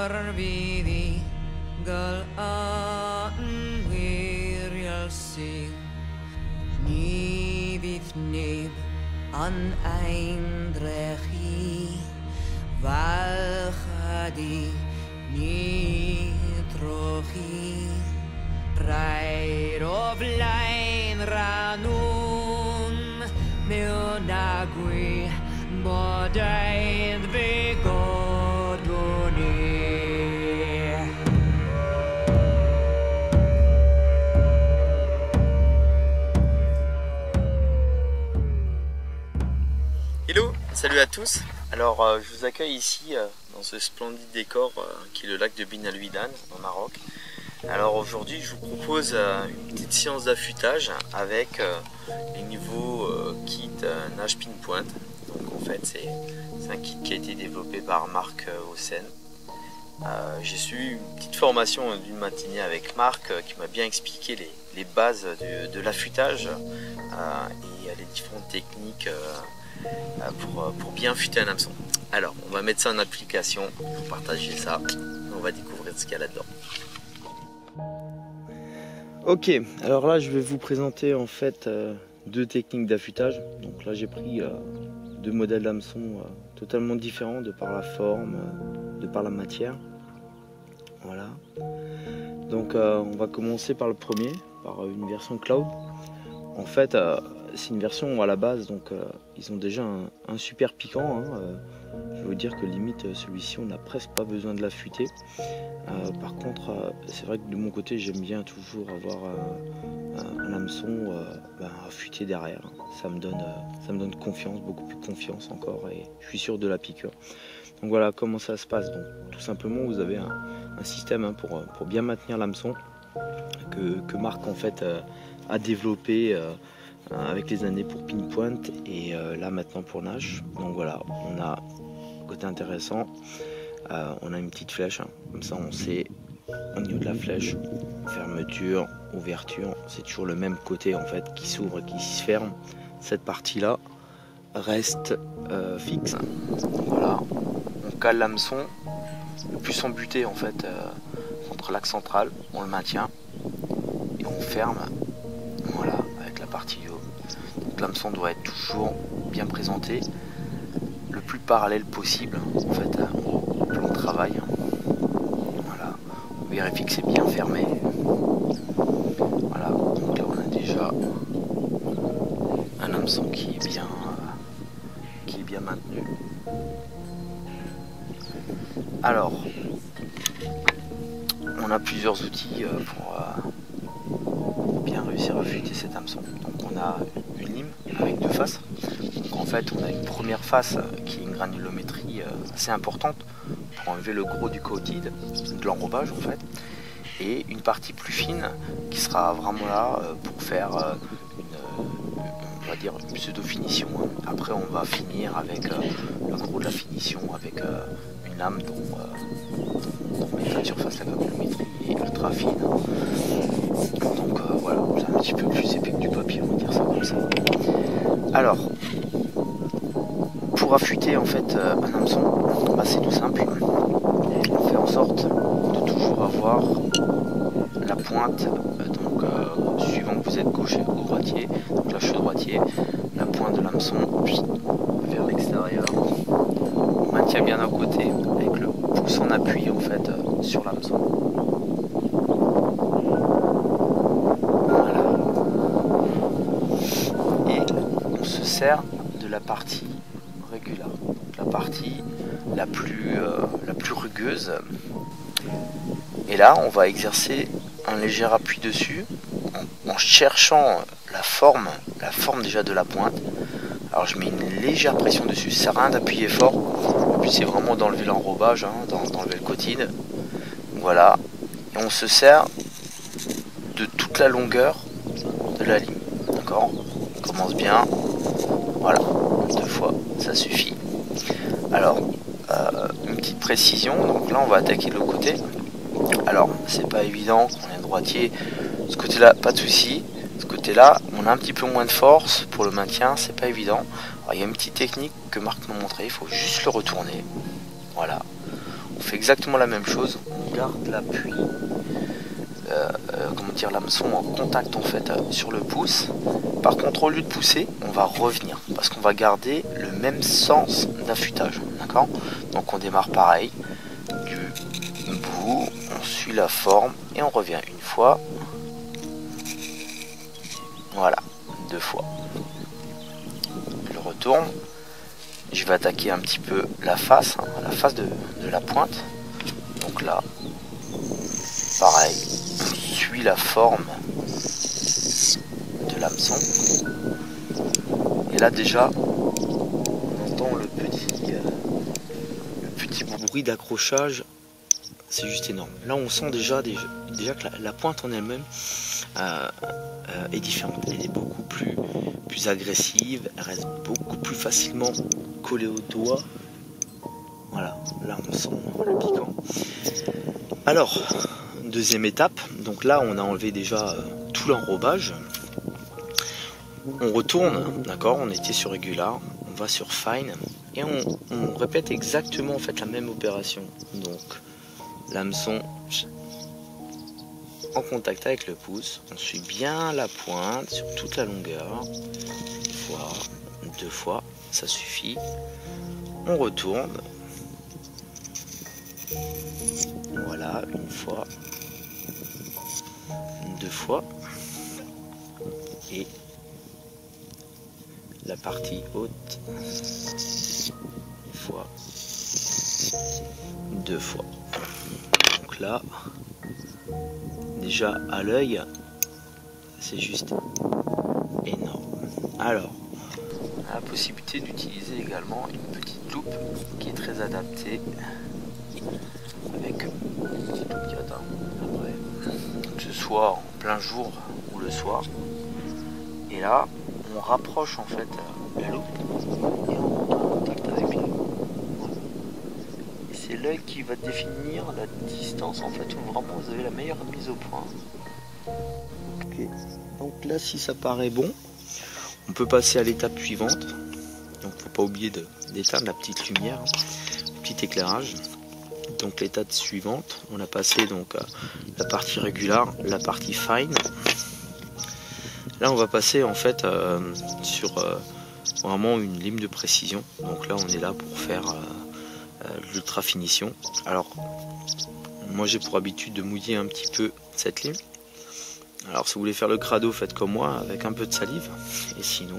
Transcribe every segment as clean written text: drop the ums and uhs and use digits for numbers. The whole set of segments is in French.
arbiddi gal anwiriol sydd ni fydd neb an eindrech i falchadi ni drochi rhaid o flaen ranwn mewn agwi bod ein ddigodwn ni. Hello, salut à tous. Alors je vous accueille ici dans ce splendide décor qui est le lac de Bin Al Ouidan au Maroc. Alors aujourd'hui je vous propose une petite séance d'affûtage avec les nouveaux kits nage pinpoint. Donc en fait c'est un kit qui a été développé par Marc Hausen. J'ai suivi une petite formation d'une matinée avec Marc qui m'a bien expliqué les bases de l'affûtage et les différentes techniques pour bien affûter un hameçon. Alors on va mettre ça en application, vous partager ça, on va découvrir ce qu'il y a là-dedans. Ok, alors là je vais vous présenter en fait deux techniques d'affûtage. Donc là j'ai pris deux modèles d'hameçon totalement différents de par la forme, de par la matière. Voilà. Donc on va commencer par le premier, par une version cloud. En fait c'est une version à la base, donc ils ont déjà un super piquant. Je vais vous dire que limite celui-ci on n'a presque pas besoin de l'affûter. Par contre c'est vrai que de mon côté j'aime bien toujours avoir un hameçon affûté derrière. Ça me donne confiance, beaucoup plus confiance encore, et je suis sûr de la piqûre. Donc voilà comment ça se passe. Donc tout simplement vous avez un système pour bien maintenir l'hameçon que Marc en fait a développé avec les années pour pinpoint et là maintenant pour nage. Donc voilà, on a côté intéressant, on a une petite flèche, comme ça on sait au niveau de la flèche, fermeture, ouverture, c'est toujours le même côté en fait qui s'ouvre et qui se ferme. Cette partie là reste fixe. Voilà, on cale l'hameçon le plus embuté en fait contre l'axe central, on le maintient et on ferme. Voilà, avec la partie haut. Donc l'hameçon doit être toujours bien présenté, le plus parallèle possible en fait au plan de travail. Voilà, on vérifie que c'est bien fermé. Voilà, donc là on a déjà un hameçon qui est bien maintenu. Alors, on a plusieurs outils pour bien réussir à affûter cet hameçon. Donc on a une lime avec deux faces. Donc en fait on a une première face qui est une granulométrie assez importante pour enlever le gros du coated, de l'enrobage en fait, et une partie plus fine qui sera vraiment là pour faire on va dire une pseudo finition. Après on va finir avec le gros de la finition avec une lame dont la surface, la granulométrie est ultra fine. Donc voilà, c'est un petit peu plus épais que du papier, on va dire ça comme ça. Alors, pour affûter en fait un hameçon, c'est tout simple. On fait en sorte de toujours avoir la pointe, donc suivant que vous êtes gaucher ou droitier, donc là je suis droitier, la pointe de l'hameçon vers l'extérieur. On maintient bien d'un côté avec le pouce en appui en fait sur l'hameçon. Voilà. Et on se sert de la partie régula, la partie la plus rugueuse. Et là on va exercer un léger appui dessus en cherchant la forme déjà de la pointe. Alors je mets une légère pression dessus, ça sert à rien d'appuyer fort. Le but c'est vraiment d'enlever l'enrobage, d'enlever le coated. Voilà. Et on se sert de toute la longueur de la ligne. D'accord ? On commence bien. Voilà. 2 fois, ça suffit. Alors, une petite précision. Donc là on va attaquer de l'autre côté. Alors c'est pas évident, on est droitier. Ce côté là, pas de souci. Ce côté là, on a un petit peu moins de force pour le maintien, c'est pas évident. Alors, il y a une petite technique que Marc m'a montré, il faut juste le retourner. Voilà. On fait exactement la même chose. On garde l'appui, comment dire, l'hameçon en contact en fait sur le pouce. Par contre, au lieu de pousser, on va revenir parce qu'on va garder le même sens d'affûtage. D'accord? Donc on démarre pareil, du bout, on suit la forme et on revient une fois. Voilà, 2 fois. Je retourne. Je vais attaquer un petit peu la face de la pointe. Donc là, pareil, on suit la forme de l'hameçon. Et là déjà, on entend le petit bruit d'accrochage. C'est juste énorme. Là, on sent déjà que la pointe en elle-même est différente. Elle est beaucoup plus agressive. Elle reste beaucoup plus facilement collée au doigt. Voilà, là on sent le piquant. Alors, deuxième étape. Donc là, on a enlevé déjà tout l'enrobage. On retourne, d'accord, on était sur Regular, on va sur Fine et on répète exactement en fait la même opération. Donc l'hameçon en contact avec le pouce, on suit bien la pointe sur toute la longueur, une fois, 2 fois, ça suffit. On retourne, voilà, une fois, 2 fois et la partie haute, une fois, 2 fois. Donc là, déjà à l'œil, c'est juste énorme. Alors, on a la possibilité d'utiliser également une petite loupe qui est très adaptée avec une petite loupe qui atteint après, que ce soit en plein jour ou le soir. Et là, on rapproche en fait la loupe et on rentre en contact avec l'œil. Et c'est l'œil qui va définir la distance en fait où vraiment vous avez la meilleure mise au point. Ok. Donc là, si ça paraît bon, on peut passer à l'étape suivante. Donc faut pas oublier d'éteindre la petite lumière, le petit éclairage. Donc l'étape suivante, on a passé donc la partie régulière, la partie fine. Là on va passer en fait sur vraiment une lime de précision. Donc là on est là pour faire l'ultra finition. Alors moi j'ai pour habitude de mouiller un petit peu cette lime. Alors si vous voulez faire le crado, faites comme moi avec un peu de salive. Et sinon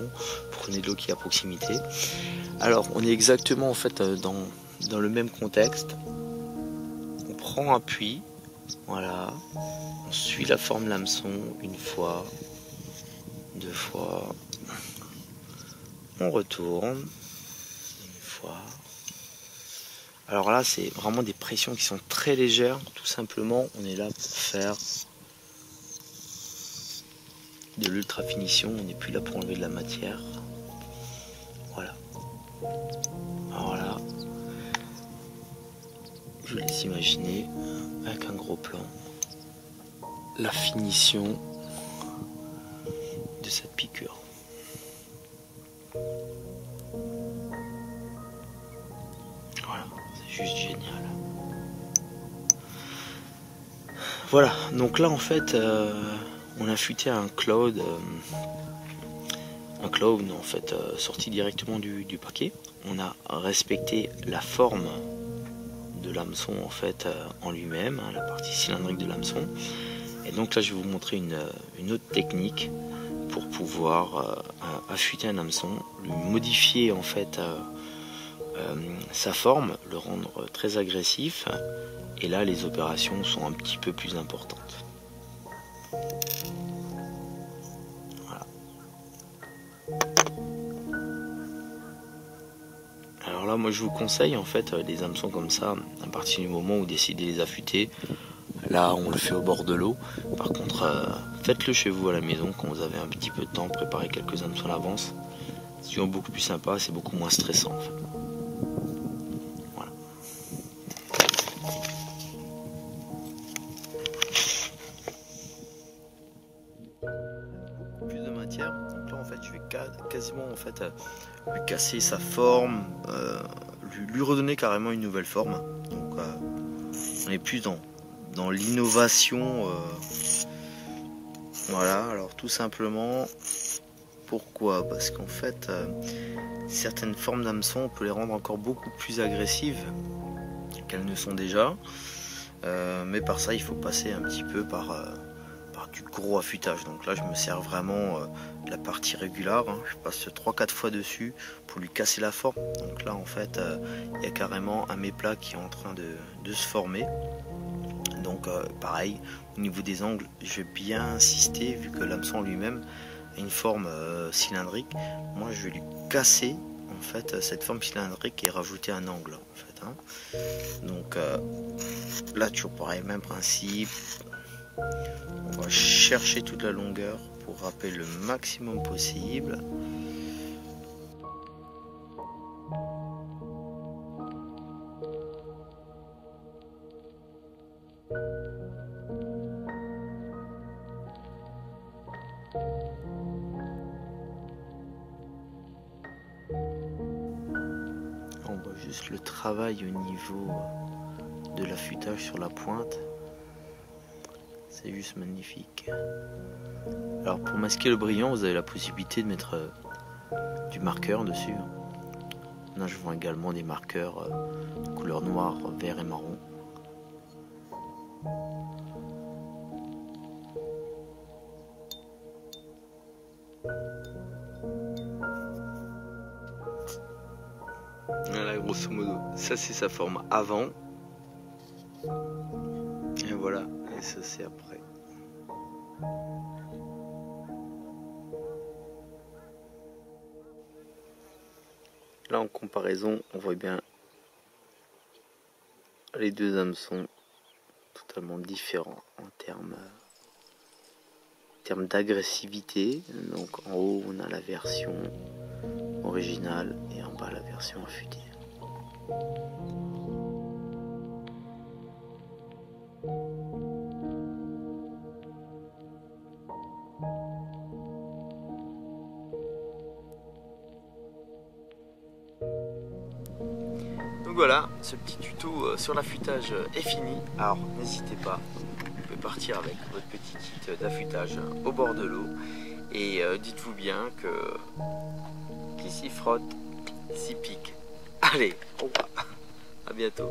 prenez de l'eau qui est à proximité. Alors on est exactement en fait dans le même contexte. On prend appui, voilà, on suit la forme de l'hameçon une fois, 2 fois, on retourne, une fois. Alors là c'est vraiment des pressions qui sont très légères, tout simplement on est là pour faire de l'ultra finition, on n'est plus là pour enlever de la matière. Voilà. Alors là, je vous laisse imaginer avec un gros plan la finition de cette piqûre. Voilà, c'est juste génial. Voilà, donc là en fait on a affûté un cloud en fait sorti directement du paquet. On a respecté la forme de l'hameçon en fait en lui-même, la partie cylindrique de l'hameçon. Et donc là je vais vous montrer une autre technique pour pouvoir affûter un hameçon, lui modifier en fait sa forme, le rendre très agressif. Et là les opérations sont un petit peu plus importantes. Voilà. Alors là moi je vous conseille en fait des hameçons comme ça, à partir du moment où vous décidez de les affûter. Là on le fait au bord de l'eau. Par contre faites-le chez vous à la maison quand vous avez un petit peu de temps, préparez quelques hameçons à l'avance. C'est toujours beaucoup plus sympa, c'est beaucoup moins stressant en fait. Voilà. Beaucoup plus de matière. Donc là en fait je vais quasiment en fait lui casser sa forme, lui redonner carrément une nouvelle forme. Donc On est plus dans l'innovation. Voilà, alors tout simplement, pourquoi? Parce qu'en fait, certaines formes d'hameçons, on peut les rendre encore beaucoup plus agressives qu'elles ne sont déjà. Mais par ça, il faut passer un petit peu par du gros affûtage. Donc là, je me sers vraiment de la partie régulière. Hein. Je passe 3-4 fois dessus pour lui casser la forme. Donc là, en fait, il y a carrément un méplat qui est en train de se former. Donc pareil, au niveau des angles, je vais bien insister, vu que l'hameçon lui-même a une forme cylindrique. Moi, je vais lui casser en fait cette forme cylindrique et rajouter un angle en fait. Hein. Donc là, toujours pareil, même principe. On va chercher toute la longueur pour râper le maximum possible. On voit juste le travail au niveau de l'affûtage sur la pointe. C'est juste magnifique. Alors pour masquer le brillant, vous avez la possibilité de mettre du marqueur dessus. Là je vends également des marqueurs de couleur noire, vert et marron. Voilà, grosso modo, ça c'est sa forme avant. Et voilà, et ça c'est après. Là en comparaison, on voit bien les deux hameçons totalement différents en termes d'agressivité. Donc en haut on a la version originale et en bas la version affûtée. Donc voilà, ce petit tuto sur l'affûtage est fini. Alors n'hésitez pas, vous pouvez partir avec votre petit kit d'affûtage au bord de l'eau. Et dites-vous bien que qui s'y frotte, s'y pique. Allez, au revoir, à bientôt.